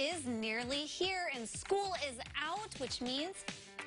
is nearly here and school is out, which means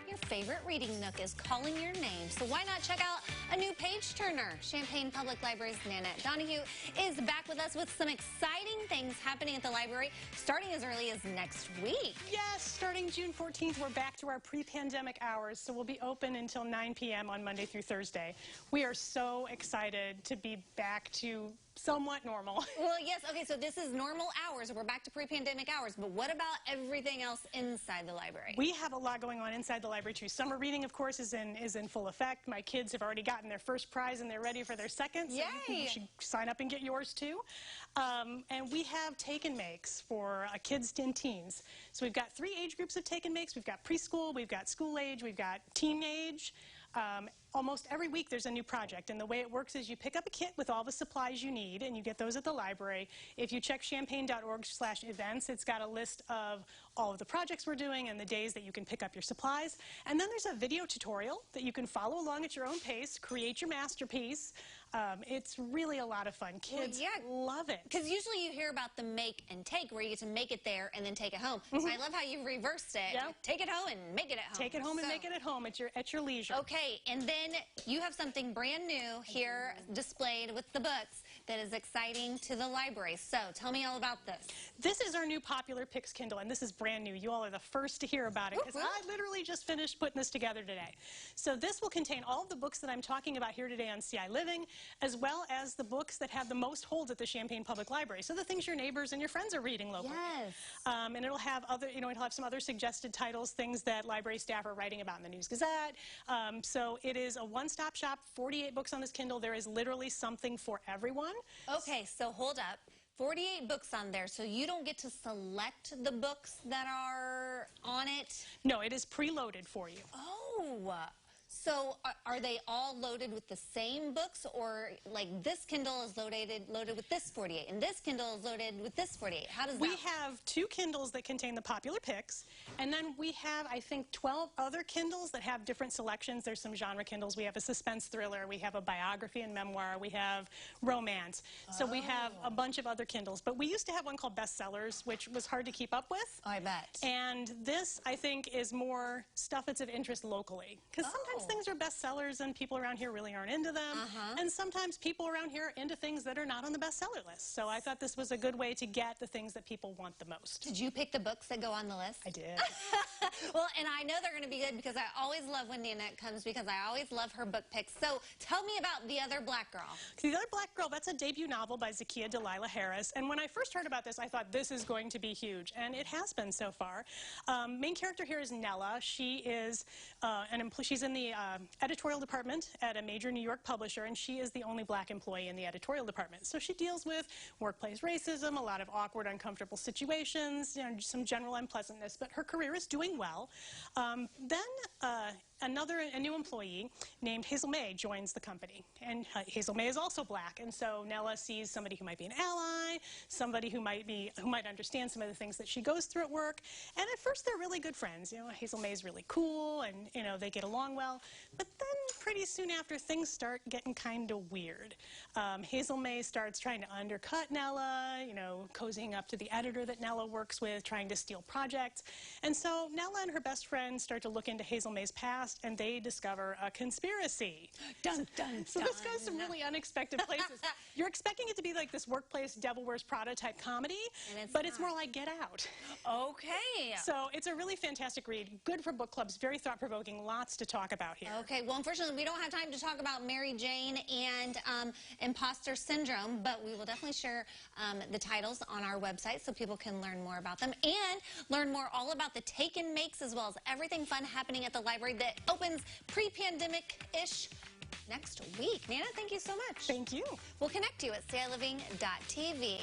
your favorite reading nook is calling your name. So why not check out a new page turner? Champaign Public Library's Nanette Donahue is back with us with some exciting things happening at the library starting as early as next week. Yes, starting June 14th, we're back to our pre-pandemic hours, so we'll be open until 9 p.m. on Monday through Thursday. We are so excited to be back to somewhat normal. Well, yes, okay, so this is normal hours. We're back to pre-pandemic hours, but what about everything else inside the library? We have a lot going on inside the library, too. Summer reading, of course, is in full effect. My kids have already gotten their first prize, and they're ready for their second, so you should sign up and get yours, too. And we have take and makes for kids and teens. So we've got 3 age groups of take and makes. We've got preschool, we've got school age, we've got teenage. Almost every week there's a new project, and the way it works is you pick up a kit with all the supplies you need, and you get those at the library. If you check champaign.org/events, it's got a list of all of the projects we're doing and the days that you can pick up your supplies. And then there's a video tutorial that you can follow along at your own pace, create your masterpiece. It's really a lot of fun. Kids love it. Because usually you hear about the make and take, where you get to make it there and then take it home. So I love how you reversed it. Yeah. Take it home and make it at home. Take it home and make it at home at your leisure. Okay, and then you have something brand new here displayed with the books that is exciting to the library. So tell me all about this. This is our new Popular Picks Kindle, and this is brand new. You all are the first to hear about it because I literally just finished putting this together today. So this will contain all of the books that I'm talking about here today on CI Living, as well as the books that have the most holds at the Champaign Public Library. So the things your neighbors and your friends are reading locally. Yes. And it'll have other, it'll have some other suggested titles, things that library staff are writing about in the News Gazette. So it is a one-stop shop, 48 books on this Kindle. There is literally something for everyone. Okay, so hold up. 48 books on there, so you don't get to select the books that are on it? No, it is preloaded for you. Oh, so are they all loaded with the same books, or like this Kindle is loaded with this 48, and this Kindle is loaded with this 48? How does that work? We have 2 Kindles that contain the Popular Picks, and then we have, I think, 12 other Kindles that have different selections. There's some genre Kindles. We have a suspense thriller. We have a biography and memoir. We have romance. So we have a bunch of other Kindles. But we used to have one called Bestsellers, which was hard to keep up with. I bet. And this, I think, is more stuff that's of interest locally. Because sometimes things are bestsellers and people around here really aren't into them. And sometimes people around here are into things that are not on the bestseller list. So I thought this was a good way to get the things that people want the most. Did you pick the books that go on the list? I did. Well, and I know they're going to be good because I always love when Nanette comes because I always love her book picks. So tell me about The Other Black Girl. The Other Black Girl, that's a debut novel by Zakiya Delilah Harris. And when I first heard about this, I thought this is going to be huge. And it has been so far. Main character here is Nella. She is she's in the editorial department at a major New York publisher, and she is the only black employee in the editorial department. So she deals with workplace racism, a lot of awkward, uncomfortable situations, some general unpleasantness, but her career is doing well. A new employee named Hazel May joins the company, and Hazel May is also black, and so Nella sees somebody who might be an ally, somebody who might understand some of the things that she goes through at work, and at first they're really good friends. Hazel May is really cool, and they get along well, but then pretty soon after things start getting kind of weird. Hazel May starts trying to undercut Nella, cozying up to the editor that Nella works with, trying to steal projects, and so Nella and her best friend start to look into Hazel May's past, and they discover a conspiracy. Dun, dun, so this goes some really unexpected places. You're expecting it to be like this workplace Devil Wears Prada type comedy, but it's more like Get Out. Okay. So it's a really fantastic read. Good for book clubs, very thought-provoking, lots to talk about here. Okay, well, unfortunately, we don't have time to talk about Mary Jane and imposter syndrome, but we will definitely share the titles on our website so people can learn more about them and learn more all about the take and makes as well as everything fun happening at the library that opens pre-pandemic-ish next week. Nana, thank you so much. Thank you. We'll connect you at CILiving.tv.